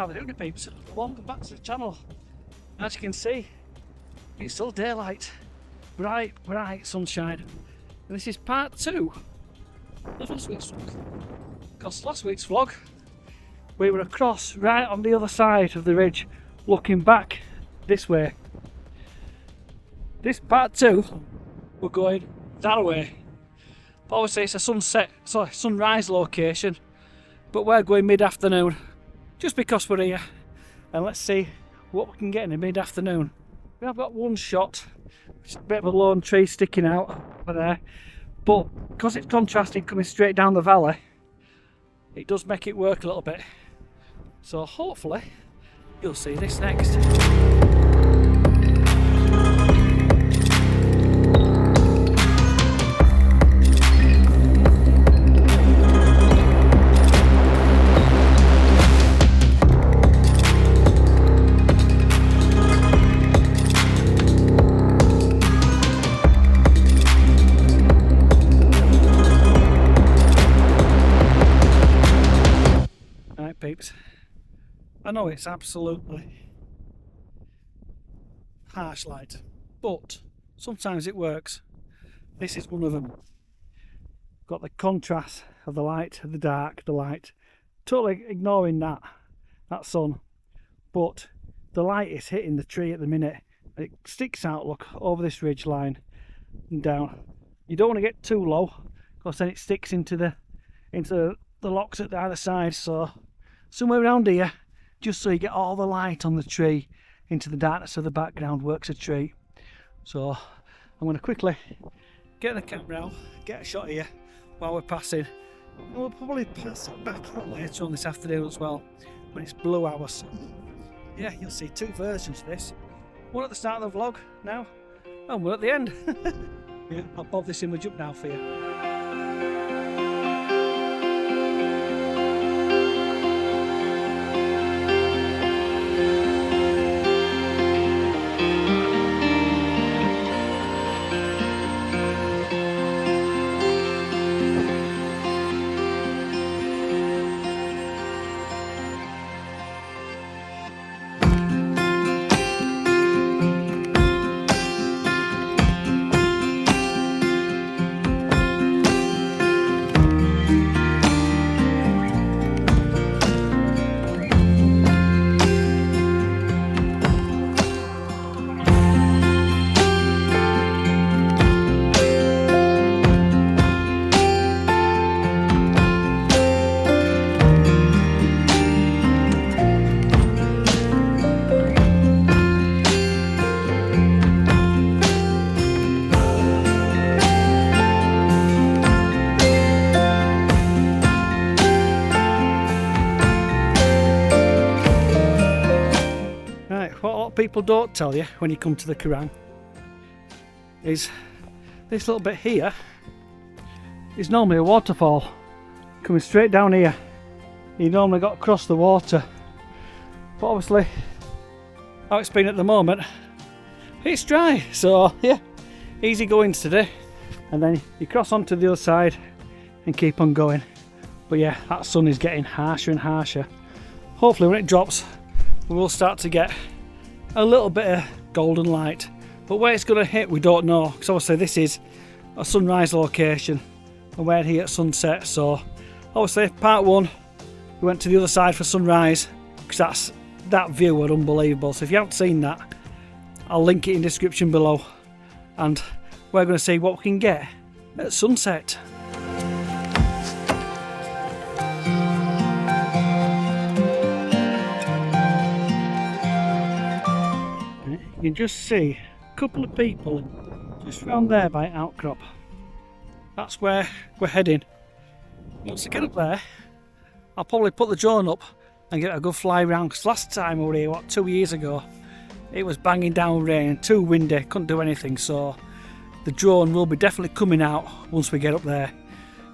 Howdy Doody peeps, welcome back to the channel. As you can see, it's still daylight, bright sunshine, and this is part 2 of last week's vlog. Because last week's vlog, we were across right on the other side of the ridge, looking back this way. This part 2, we're going that way. But obviously it's a sunrise location, but we're going mid-afternoon. Just because we're here, and let's see what we can get in the mid-afternoon. We have got one shot, which is a bit of a lone tree sticking out over there, but because it's contrasting coming straight down the valley, it does make it work a little bit. So hopefully you'll see this next. Peeps, I know it's absolutely harsh light, but sometimes it works. This is one of them. Got the contrast of the light, of the dark, the light, totally ignoring that sun, but the light is hitting the tree at the minute. It sticks out, look, over this ridge line and down. You don't want to get too low because then it sticks into the locks at either side. So somewhere around here, just so you get all the light on the tree into the darkness of the background, works a treat. So I'm going to quickly get the camera out, get a shot here while we're passing. And we'll probably pass it back later on this afternoon as well, when it's blue hours. Yeah, you'll see two versions of this. One at the start of the vlog now, and one at the end. Yeah, I'll bob this image up now for you. What a lot of people don't tell you when you come to the Quiraing is this little bit here is normally a waterfall coming straight down here. You normally got to cross the water, but obviously how it's been at the moment, it's dry, so yeah, easy goings today, and then you cross onto the other side and keep on going. But yeah, that sun is getting harsher and harsher. Hopefully when it drops we will start to get a little bit of golden light, but where it's going to hit we don't know, because obviously this is a sunrise location and we're here at sunset. So obviously part 1 we went to the other side for sunrise, because that view was unbelievable. So if you haven't seen that, I'll link it in the description below, and we're going to see what we can get at sunset. You can just see a couple of people just round there by outcrop. That's where we're heading. Once I get up there, I'll probably put the drone up and get a good fly round, because last time we were here, 2 years ago, it was banging down rain, too windy, couldn't do anything. So the drone will be definitely coming out once we get up there.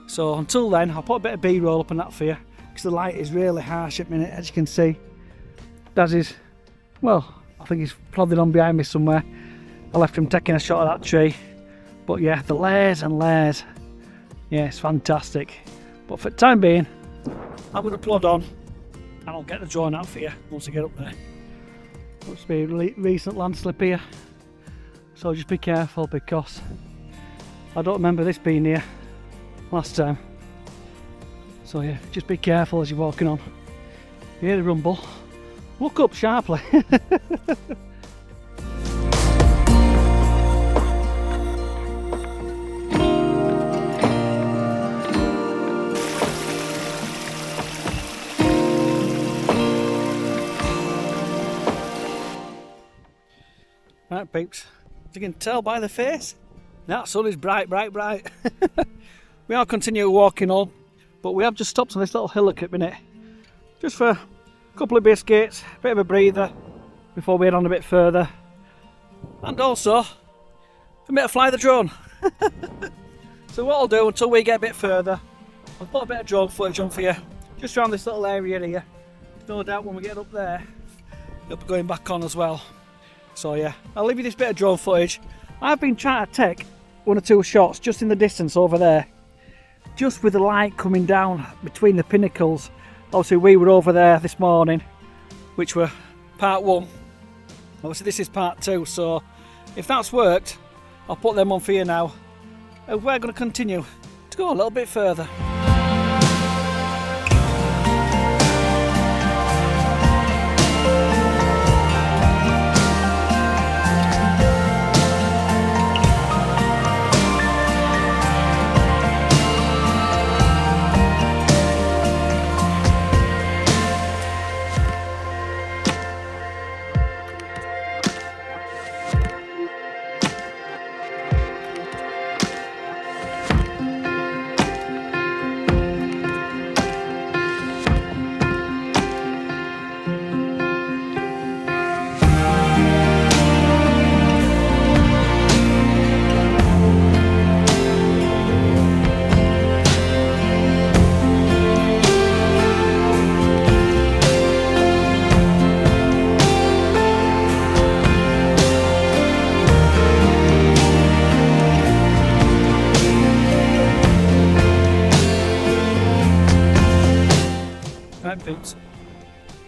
So until then, I'll put a bit of B-roll up on that for you, because the light is really harsh at the minute, as you can see. Daz is, well, I think he's plodding on behind me somewhere. I left him taking a shot of that tree. But yeah, the layers and layers. Yeah, it's fantastic. But for the time being, I'm going to plod on and I'll get the drone out for you once I get up there. Looks to be a recent landslip here, so just be careful because I don't remember this being here last time. So yeah, just be careful as you're walking on. If you hear the rumble, look up sharply. Right peeps, as you can tell by the face, that sun is bright, bright, bright. We are continuing walking on, but we have just stopped on this little hillock at the minute, just for a couple of biscuits, a bit of a breather before we head on a bit further, and also for me to fly the drone. So what I'll do until we get a bit further, I'll put a bit of drone footage on for you, just around this little area here. No doubt when we get up there, it'll be going back on as well. So yeah, I'll leave you this bit of drone footage. I've been trying to take one or two shots just in the distance over there, just with the light coming down between the pinnacles. Obviously we were over there this morning, which were part 1. Obviously this is part 2, so if that's worked, I'll put them on for you now. And we're going to continue to go a little bit further.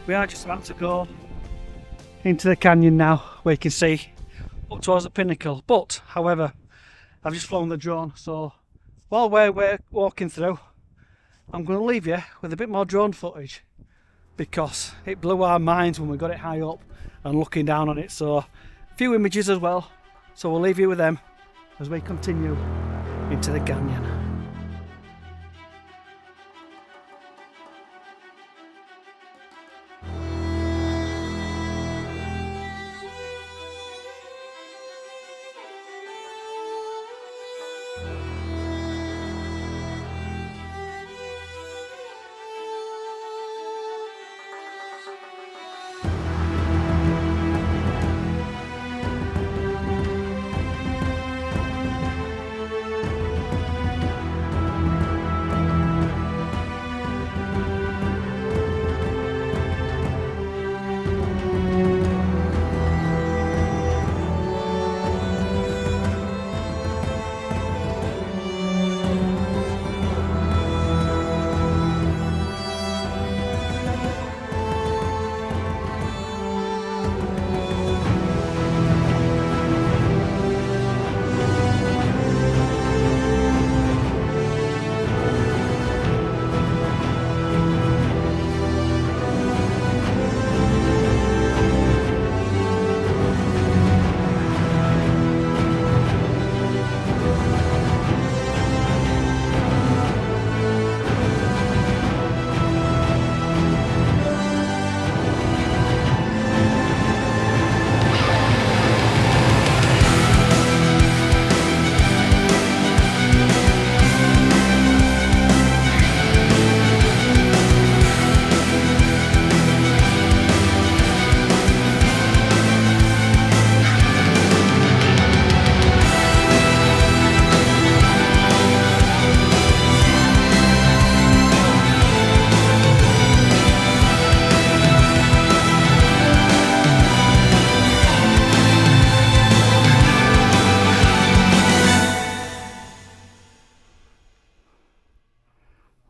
We are just about to go into the canyon now, where you can see up towards the pinnacle. But however, I've just flown the drone, so while we're walking through, I'm going to leave you with a bit more drone footage, because it blew our minds when we got it high up and looking down on it. So a few images as well, so we'll leave you with them as we continue into the canyon.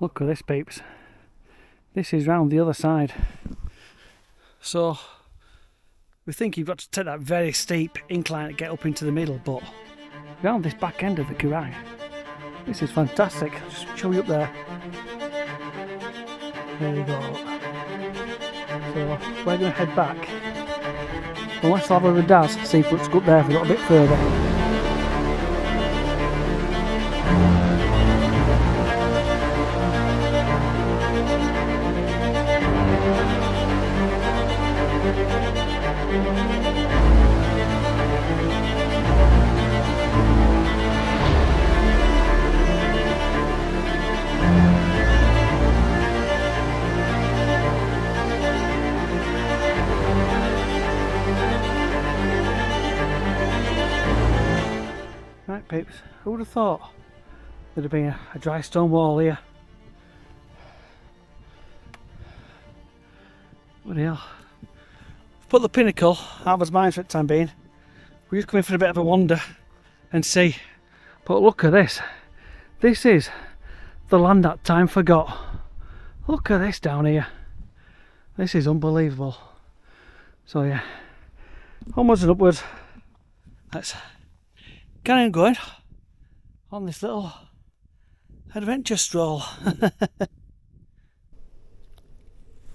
Look at this, peeps. This is round the other side. So we think you've got to take that very steep incline to get up into the middle, but round this back end of the Quiraing, this is fantastic. I'll just show you up there. There you go. So we're going to head back. Well, let's have a look at Daz, see if let's go up there if we got a bit further. Right peeps, who would have thought there'd have been a dry stone wall here? Bloody hell. Put the pinnacle out of his mind for the time being. We're just coming for a bit of a wander and see. But look at this. This is the land that time forgot. Look at this down here. This is unbelievable. So yeah, onwards and upwards. Let's carry on going on this little adventure stroll.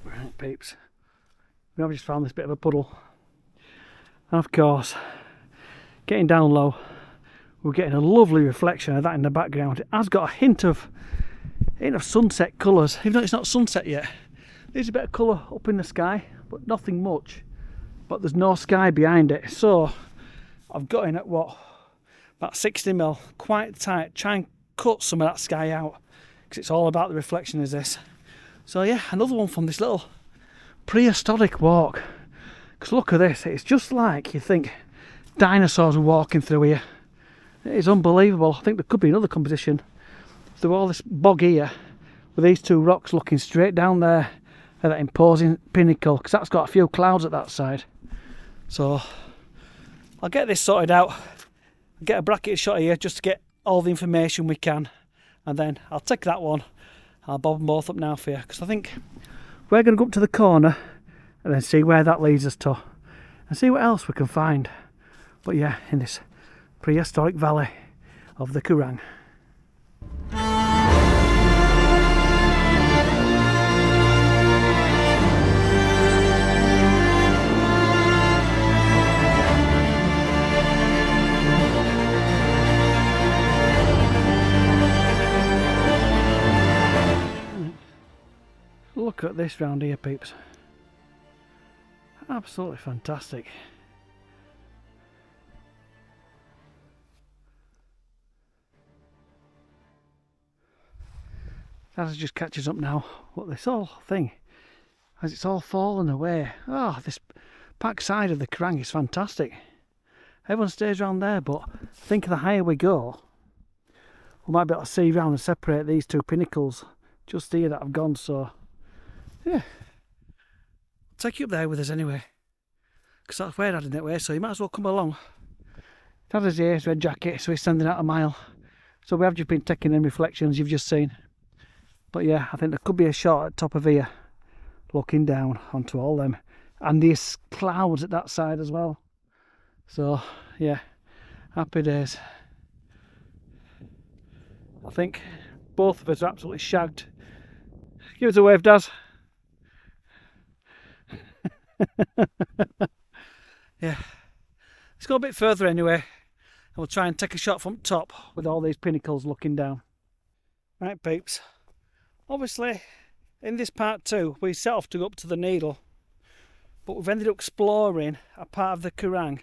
Right peeps, we have just found this bit of a puddle, and of course getting down low we're getting a lovely reflection of that in the background. It has got a hint of sunset colours, even though it's not sunset yet. There's a bit of colour up in the sky, but nothing much, but there's no sky behind it. So I've got in at what, about 60mm, quite tight, try and cut some of that sky out, because it's all about the reflection of this. So yeah, another one from this little prehistoric walk, because look at this, it's just like you think dinosaurs were walking through here. It is unbelievable. I think there could be another composition through all this bog here, with these two rocks looking straight down there at that imposing pinnacle, because that's got a few clouds at that side. So I'll get this sorted out, get a bracketed shot here just to get all the information we can, and then I'll take that one, I'll bob them both up now for you, because I think we're going to go up to the corner and then see where that leads us to and see what else we can find. But yeah, in this prehistoric valley of the Quiraing. Look at this round here peeps, absolutely fantastic. As it just catches up now, what this whole thing, as it's all fallen away. Oh, this back side of the Quiraing is fantastic. Everyone stays around there, but I think the higher we go, we might be able to see round and separate these two pinnacles just here that have gone. So yeah, I'll take you up there with us anyway, because that's where Dad in that way, so you might as well come along. Dad is here, his red jacket, so he's sending out a mile. So we have just been taking in reflections you've just seen. But yeah, I think there could be a shot at top of here, looking down onto all them, and these clouds at that side as well. So yeah, happy days. I think both of us are absolutely shagged. Give us a wave, Daz. Yeah, let's go a bit further anyway, and we'll try and take a shot from top with all these pinnacles looking down. Right peeps, obviously in this part 2 we set off to go up to the Needle, but we've ended up exploring a part of the Quiraing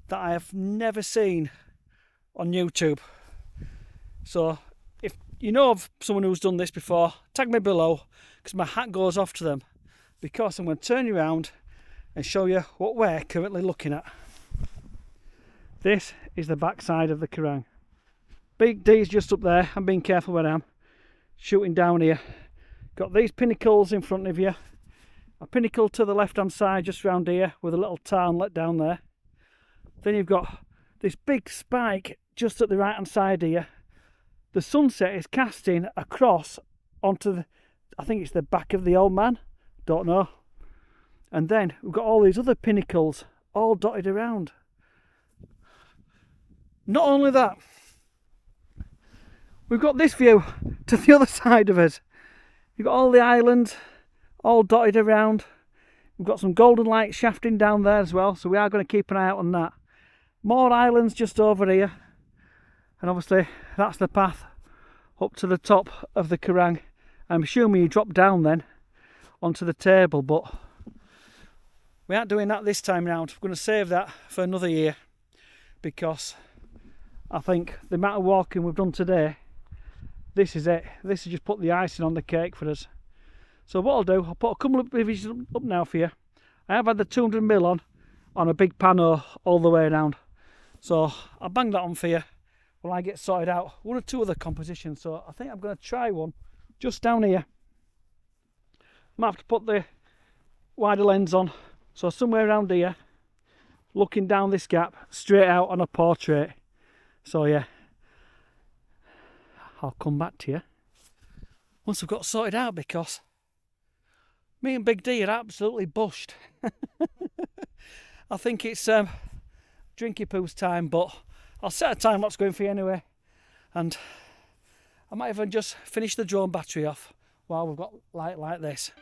that I have never seen on YouTube. So if you know of someone who's done this before, tag me below, because my hat goes off to them, because I'm going to turn you around and show you what we're currently looking at. This is the back side of the Quiraing. Big D's just up there. I'm being careful where I am shooting down here. Got these pinnacles in front of you, a pinnacle to the left hand side just round here with a little tarn let down there. Then you've got this big spike just at the right hand side here. The sunset is casting across onto I think it's the back of the old man, don't know. And then we've got all these other pinnacles all dotted around. Not only that, we've got this view to the other side of us. You've got all the islands all dotted around. We've got some golden light shafting down there as well, so we are going to keep an eye out on that. More islands just over here, and obviously that's the path up to the top of the Quiraing. I'm assuming you drop down then onto the table, but we aren't doing that this time round. We're going to save that for another year, because I think the amount of walking we've done today, this is it. This has just put the icing on the cake for us. So what I'll do, I'll put a couple of images up now for you. I have had the 200mm on a big pano all the way around. So I'll bang that on for you while I get sorted out one or two other compositions. So I think I'm going to try one just down here. I might have to put the wider lens on. So somewhere around here, looking down this gap, straight out on a portrait. So yeah, I'll come back to you once I've got sorted out, because me and Big D are absolutely bushed. I think it's drinky poos time, but I'll set a time lapse going for you anyway, and I might even just finish the drone battery off while we've got light like this.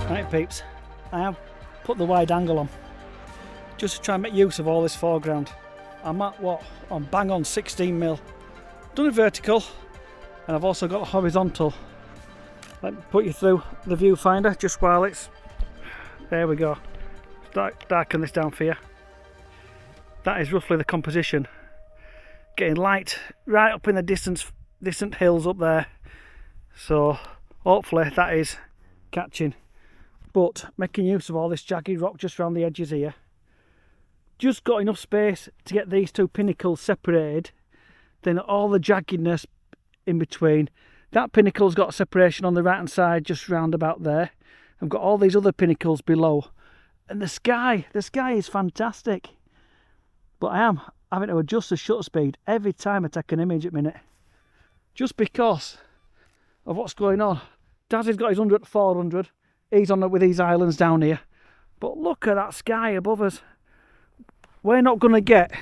Right peeps, I have put the wide angle on just to try and make use of all this foreground. I'm at what? I'm bang on 16mm. Done a vertical, and I've also got a horizontal. Let me put you through the viewfinder just while it's... There we go. Darken this down for you. That is roughly the composition. Getting light right up in the distant hills up there. So hopefully that is catching. But making use of all this jagged rock just around the edges here. Just got enough space to get these two pinnacles separated. Then all the jaggedness in between. That pinnacle's got a separation on the right hand side just round about there. I've got all these other pinnacles below. And the sky is fantastic. But I am having to adjust the shutter speed every time I take an image at minute. Just because of what's going on. Dazzy's got his 100 to 400. He's on it with these islands down here. But look at that sky above us. We're not going to get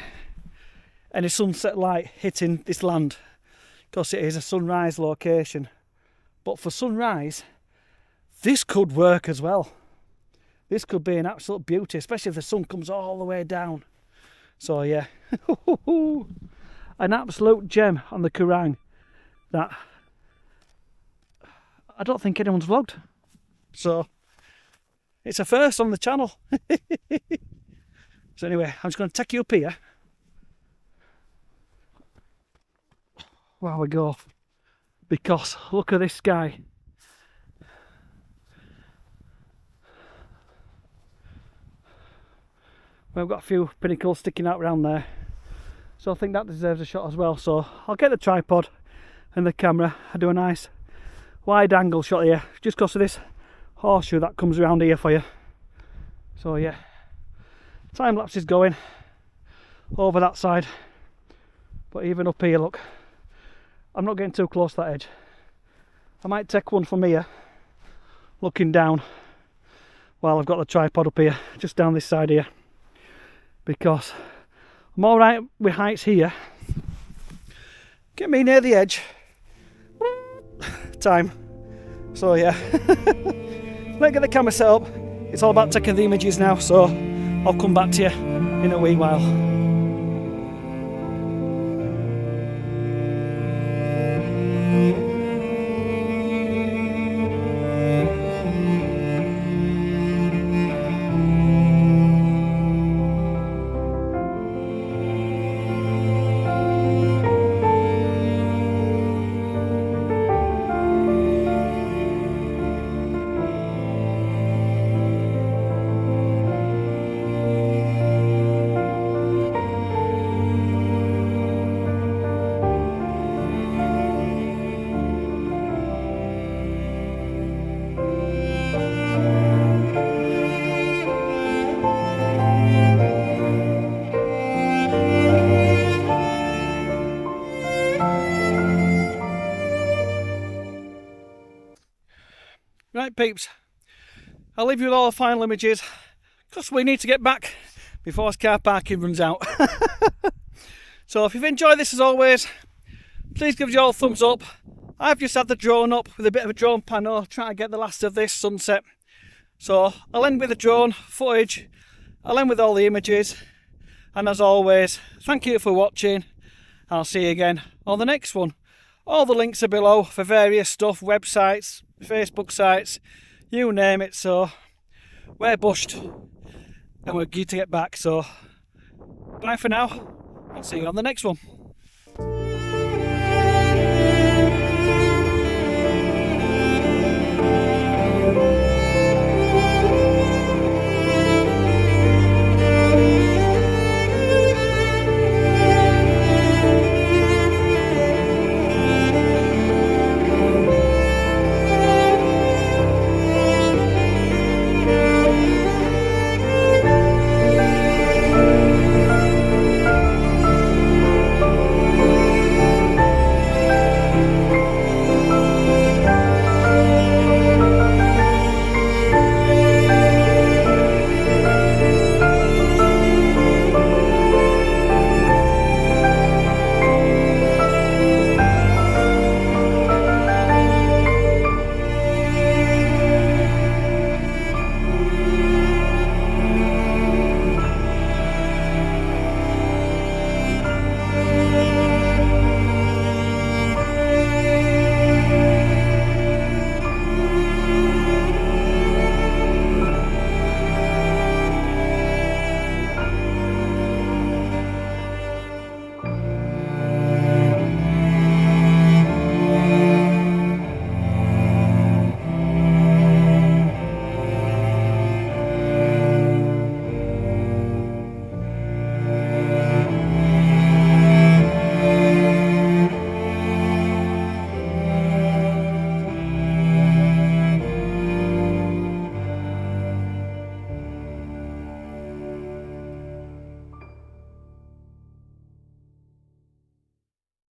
any sunset light hitting this land, because it is a sunrise location. But for sunrise, this could work as well. This could be an absolute beauty, especially if the sun comes all the way down. So yeah, an absolute gem on the Quiraing that I don't think anyone's vlogged. So it's a first on the channel. So anyway, I'm just going to take you up here while we go, because look at this sky. We've got a few pinnacles sticking out around there, so I think that deserves a shot as well. So I'll get the tripod and the camera. I do a nice wide angle shot here, just because of this horseshoe that comes around here for you. So yeah, time lapse is going over that side, but even up here, look, I'm not getting too close to that edge. I might take one from here looking down while I've got the tripod up here, just down this side here, because I'm alright with heights here. Get me near the edge. Time. So yeah, let's get the camera set up. It's all about taking the images now, so I'll come back to you in a wee while. peeps, I'll leave you with all the final images because we need to get back before car parking runs out. So if you've enjoyed this as always, please give us all a thumbs up. I've just had the drone up with a bit of a drone pano trying to get the last of this sunset. So I'll end with the drone footage, I'll end with all the images, and as always, thank you for watching. I'll see you again on the next one. All the links are below for various stuff, websites, Facebook sites, you name it. So we're bushed and we're geared to get back. So bye for now. I'll see you on the next one.